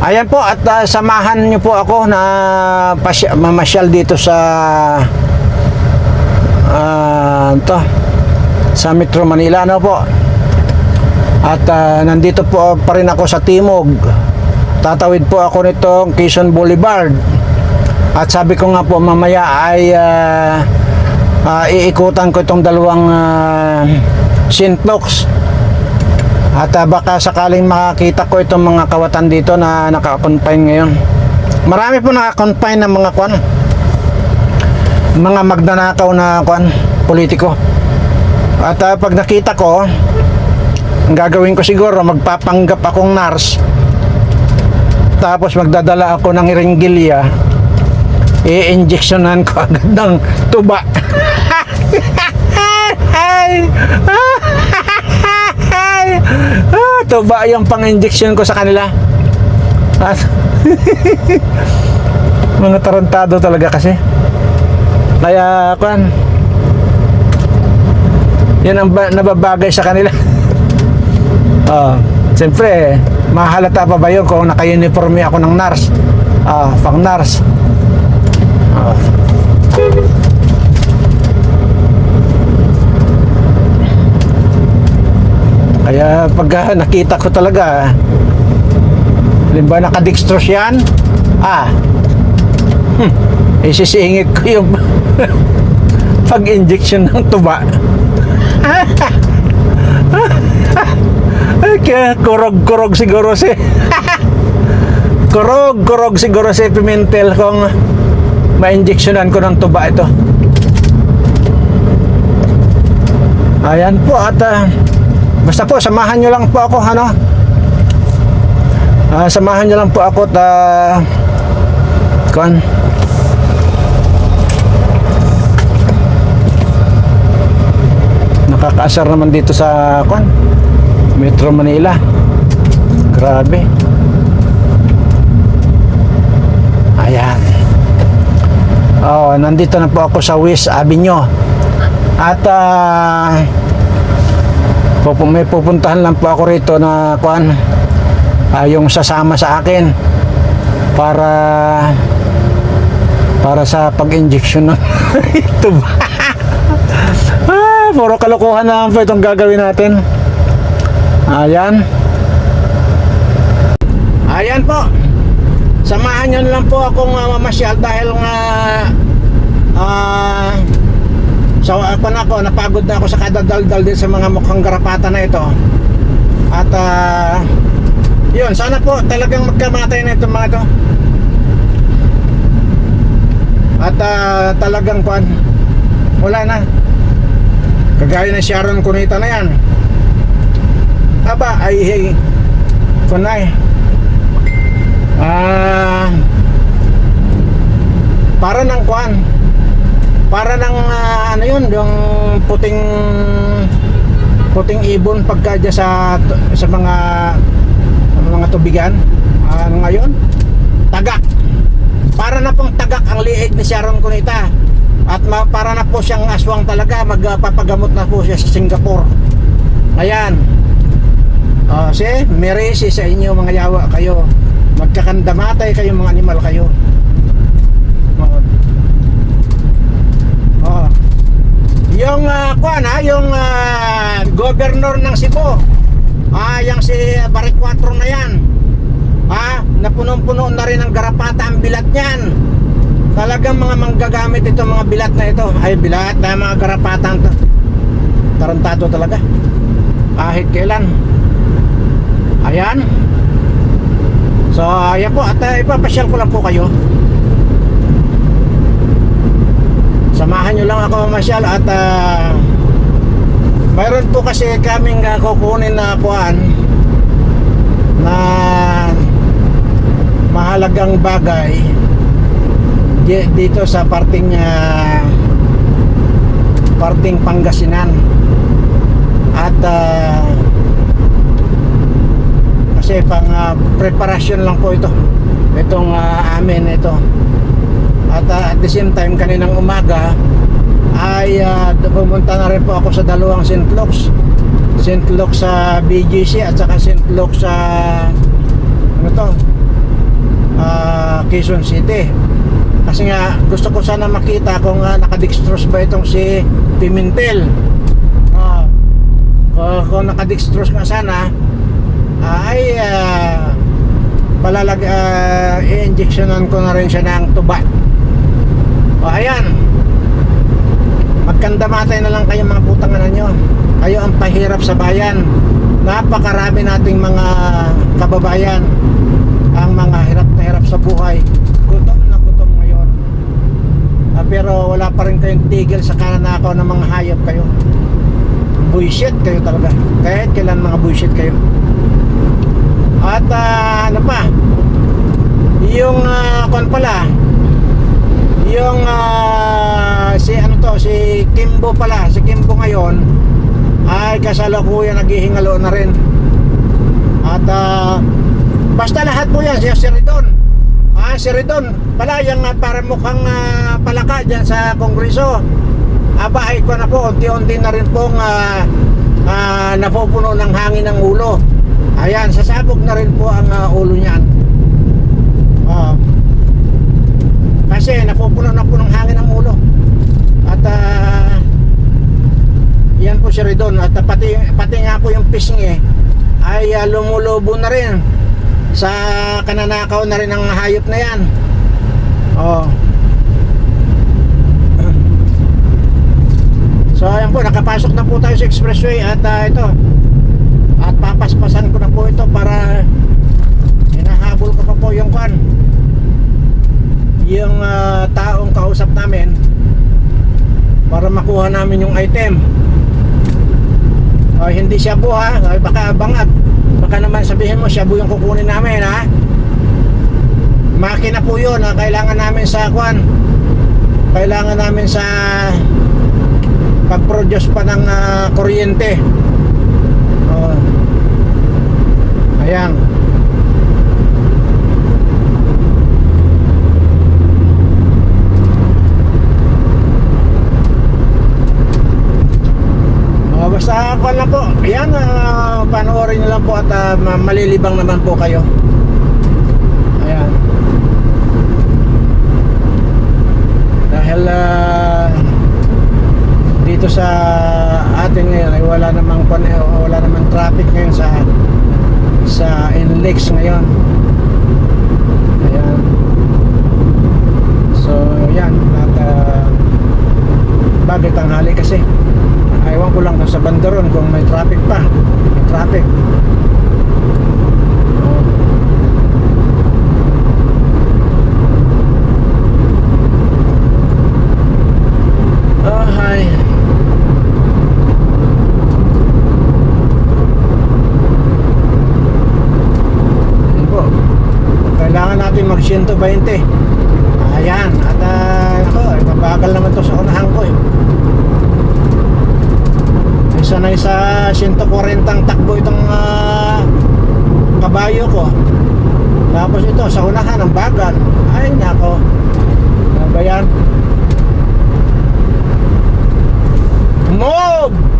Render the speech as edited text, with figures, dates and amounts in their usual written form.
Ayan po, at samahan niyo po ako na mamasyal dito sa sa Metro Manila, no po. At nandito po pa rin ako sa Timog. Tatawid po ako nitong Quezon Boulevard. At sabi ko nga po mamaya ay iikutan ko itong dalawang St. Luke's. At baka sakaling makakita ko itong mga kawatan dito na naka-confine ngayon. Marami po naka-confine ng mga mga magnanakaw na politiko. At pag nakita ko, ang gagawin ko siguro, magpapanggap akong nurse. Tapos magdadala ako ng iringgilya. I-injectionan ko agad ng tuba. Tuba yung pang-injection ko sa kanila. At mga tarantado talaga kasi. Kaya yan ang nababagay sa kanila. Siyempre, mahalata pa ba yun kung naka-uniforme ako ng nurse? Pang nurse. Kaya pag nakita ko talaga, halimbawa nakadextrose yan, isisingit ko yung pag-injection ng tuba. Kaya kurog-kurog siguro si kurog siguro si Pimentel kung ma-injectionan ko ng tuba ito. Ayan po, at basta po samahan nyo lang po ako, samahan nyo lang po ako at nakakaasar naman dito sa Metro Manila. Grabe. Ayan. Nandito na po ako sa West Avenue. At may pupuntahan lang po ako rito na yung sasama sa akin para sa pag-injection ng ito. Puro kalokohan na po itong gagawin natin. Ayan po. Samahan nyo lang po akong mamasyal dahil nga napagod na ako sa kadadaldal din sa mga mukhang garapata na ito. At yun, sana po talagang magkamatay na itong mga ito. At talagang wala na. Kagaya na Sharon Cunita na yan. Kunay. Para ng para ng yung puting ibon pagka sa mga tubigan. Ngayon, tagak. Para na pong tagak ang liig ni Sharon Cunita. At para na po siyang aswang talaga. Magpapagamot na po siya sa Singapore. Ayan. Meresi sa inyo mga yawa kayo. Magkakandamatay kayo mga animal kayo. Yung yung governor ng Cebu, yang si Barik 4 na yan, napunong-puno na rin ng garapata ang bilat niyan. Talagang mga manggagamit ito, mga bilat na ito, bilat na mga garapatang to. Tarantado talaga kahit kailan. Ayan. So ayan po, at ipapasyal ko lang po kayo. Samahan nyo lang ako mamasyal. At mayroon po kasi kaming kukunin na na mahalagang bagay dito sa parting Pangasinan. At kasi pang preparasyon lang po itong amin ito. At at the same time, kaninang umaga ay pumunta na rin po ako sa dalawang St. Luke's. St. Luke's sa BGC at saka St. Luke's sa Quezon City. Kasi nga gusto ko sana makita kung nakadextrose ba itong si Pimentel. Kung nakadextrose nga sana, ay i-injectionan ko na rin siya ng tuba. Ayan, magkandamatay na lang kayo mga putanganan nyo. Kayo ang pahirap sa bayan. Napakarami nating mga kababayan ang mga hirap na hirap sa buhay. Gutom na gutom ngayon. Pero wala pa rin kayong tigil sa kananakaw ng mga hayop kayo. Bullshit kayo talaga. Kahit kailan mga bullshit kayo. At ano pa, yung kon pala, yung si Kimbo pala, si Kimbo ngayon ay kasalukuyan naghihingalo na rin. At basta lahat po yan, si Ridon. Si Ridon pala yung para mukhang palaka dyan sa Kongreso. Ay ko na po, unti-unti na rin pong napupuno ng hangin ng ulo. Ayan, sasabog na rin po ang ulo niyan. Kasi napupuno na po ng hangin ang ulo. At yan po si Ridon. At pati nga po yung pisngi ay lumulubo na rin sa kananakaw na rin ng hayop na yan. So ayan po, nakapasok na po tayo sa expressway. At ito, at papaspasan ko na po ito para hinahabol ko pa po yung taong kausap namin para makuha namin yung item. Hindi siya po baka bangag, baka naman sabihin mo siya po yung kukunin namin ha. Makina po yun, kailangan namin sa kailangan namin sa pag-produce pa ng kuryente. Ayan. Basta ako lang po. Ayan, panoorin nyo lang po at malilibang naman po kayo. Ayan. Dahil dito sa atin ngayon ay wala namang traffic ngayon sa NLEX ngayon. Ayan. So yan, at bagay tanghali kasi. Ewan ko lang sa bandaron kung may traffic pa. May traffic. Hi. Ayan po. Kailangan natin mag 120. Ayan. At mabagal naman to sa unahan ko eh. Sanay sa 140 ang takbo itong kabayo ko. Tapos ito sa unahan ang bagal. Ay nako. Ano ba yan? Move!